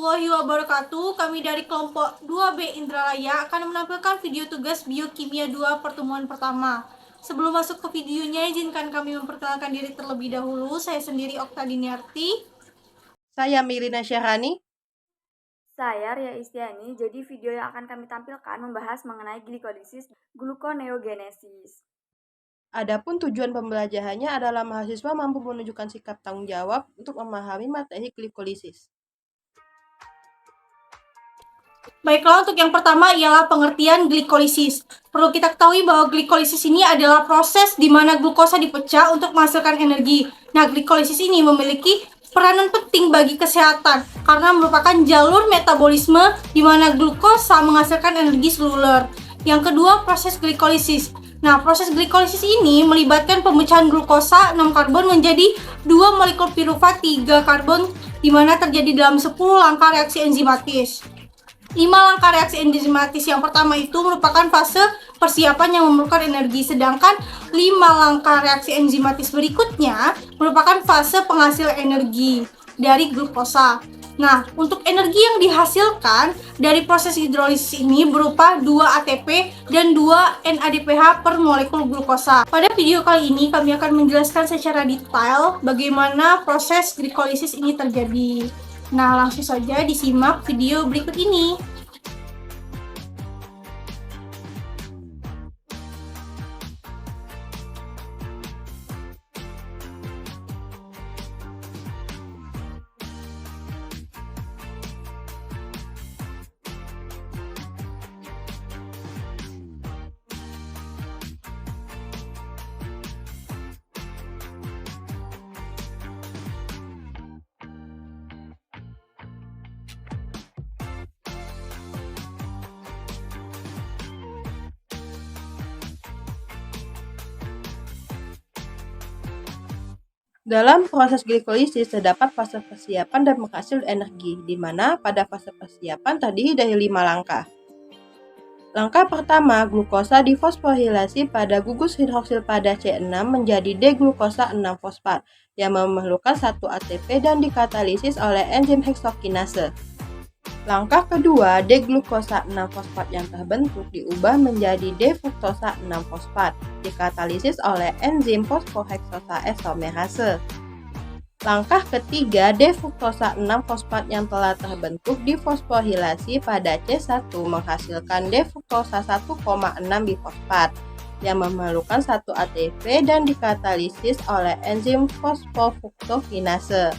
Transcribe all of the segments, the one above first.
warahmatullahi wabarakatuh. Kami dari kelompok 2B Indralaya akan menampilkan video tugas Biokimia 2 pertemuan pertama. Sebelum masuk ke videonya, izinkan kami memperkenalkan diri terlebih dahulu. Saya sendiri Okta Diniarti. Saya Milina Syahrani. Saya Ria Istiani. Jadi video yang akan kami tampilkan membahas mengenai glikolisis gluconeogenesis. Adapun tujuan pembelajarannya adalah mahasiswa mampu menunjukkan sikap tanggung jawab untuk memahami materi glikolisis. Baiklah, untuk yang pertama ialah pengertian glikolisis. Perlu kita ketahui bahwa glikolisis ini adalah proses di mana glukosa dipecah untuk menghasilkan energi. Nah, glikolisis ini memiliki peranan penting bagi kesehatan karena merupakan jalur metabolisme di mana glukosa menghasilkan energi seluler. Yang kedua, proses glikolisis. Nah, proses glikolisis ini melibatkan pemecahan glukosa 6 karbon menjadi 2 molekul pirufat 3 karbon di mana terjadi dalam 10 langkah reaksi enzimatis. 5 langkah reaksi enzimatis yang pertama itu merupakan fase persiapan yang memerlukan energi, sedangkan 5 langkah reaksi enzimatis berikutnya merupakan fase penghasil energi dari glukosa. Nah, untuk energi yang dihasilkan dari proses hidrolisis ini berupa 2 ATP dan 2 NADPH per molekul glukosa. Pada video kali ini kami akan menjelaskan secara detail bagaimana proses glikolisis ini terjadi. Nah, langsung saja disimak video berikut ini. Dalam proses glikolisis terdapat fase persiapan dan penghasil energi, di mana pada fase persiapan terdiri dari 5 langkah. Langkah pertama, glukosa difosforilasi pada gugus hidroksil pada C6 menjadi D-glukosa 6-fosfat yang memerlukan 1 ATP dan dikatalisis oleh enzim heksokinase. Langkah kedua, D-glukosa 6-fosfat yang terbentuk diubah menjadi D-fruktosa 6-fosfat, dikatalisis oleh enzim fosfoheksosa isomerase. Langkah ketiga, D-fruktosa 6-fosfat yang telah terbentuk difosforilasi pada C1 menghasilkan D-fruktosa 1,6 bifosfat yang memerlukan 1 ATP dan dikatalisis oleh enzim fosfofruktokinase.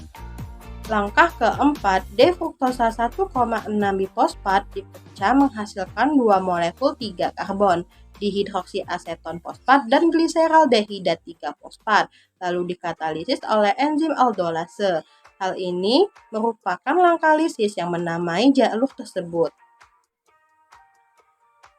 Langkah keempat, D-fruktosa 1,6 bifosfat dipecah menghasilkan 2 molekul 3 karbon, dihidroksiaseton fosfat dan gliseraldehida 3 fosfat, lalu dikatalisis oleh enzim aldolase. Hal ini merupakan langkah lisis yang menamai jalur tersebut.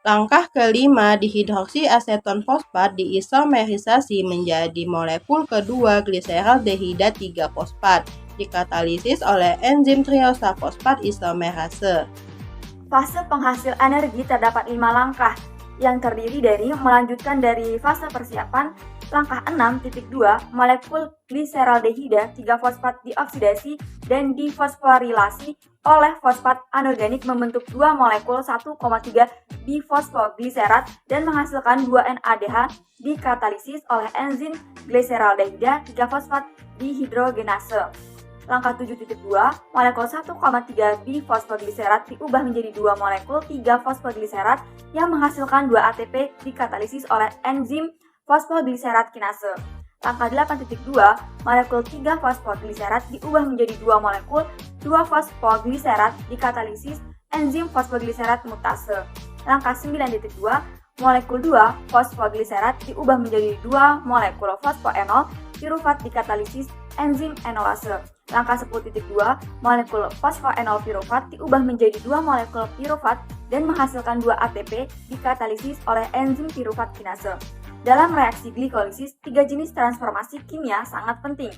Langkah kelima, dihidroksiaseton fosfat diisomerisasi menjadi molekul kedua gliseraldehida 3 fosfat, dikatalisis oleh enzim triosa fosfat isomerase. Fase penghasil energi terdapat 5 langkah yang terdiri dari melanjutkan dari fase persiapan. Langkah 6.2, molekul gliseraldehida 3 fosfat dioksidasi dan difosforilasi oleh fosfat anorganik membentuk 2 molekul 1,3 bifosfogliserat dan menghasilkan 2 NADH dikatalisis oleh enzim gliseraldehida 3 fosfat dihidrogenase. Langkah 7.2, molekul 1,3 bifosfogliserat diubah menjadi 2 molekul 3 fosfogliserat yang menghasilkan 2 ATP dikatalisis oleh enzim fosfogliserat kinase. Langkah 8.2, molekul 3 fosfogliserat diubah menjadi 2 molekul 2 fosfogliserat dikatalisis enzim fosfogliserat mutase. Langkah 9.2, molekul 2 fosfogliserat diubah menjadi 2 molekul fosfoenol pirufat dikatalisis enzim enolase. Langkah 10.2, molekul fosfoenol pirufat diubah menjadi 2 molekul pirufat dan menghasilkan 2 ATP dikatalisis oleh enzim pirufat kinase. Dalam reaksi glikolisis, 3 jenis transformasi kimia sangat penting.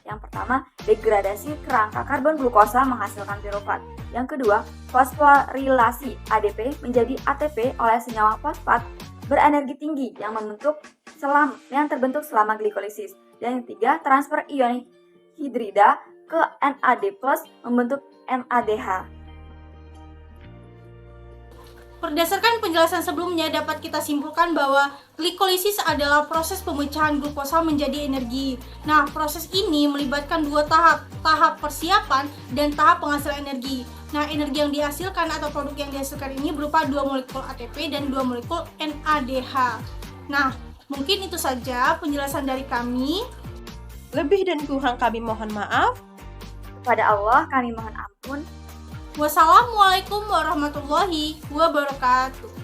Yang pertama, degradasi kerangka karbon glukosa menghasilkan pirufat. Yang kedua, fosforilasi ADP menjadi ATP oleh senyawa fosfat berenergi tinggi yang terbentuk selama glikolisis. Dan yang ketiga, transfer ion hidrida ke NAD+ membentuk NADH. Berdasarkan penjelasan sebelumnya, dapat kita simpulkan bahwa glikolisis adalah proses pemecahan glukosa menjadi energi. Nah, proses ini melibatkan dua tahap, tahap persiapan dan tahap penghasil energi. Nah, energi yang dihasilkan atau produk yang dihasilkan ini berupa 2 molekul ATP dan 2 molekul NADH. Nah, mungkin itu saja penjelasan dari kami. Lebih dan kurang kami mohon maaf. Kepada Allah kami mohon ampun. Wassalamualaikum warahmatullahi wabarakatuh.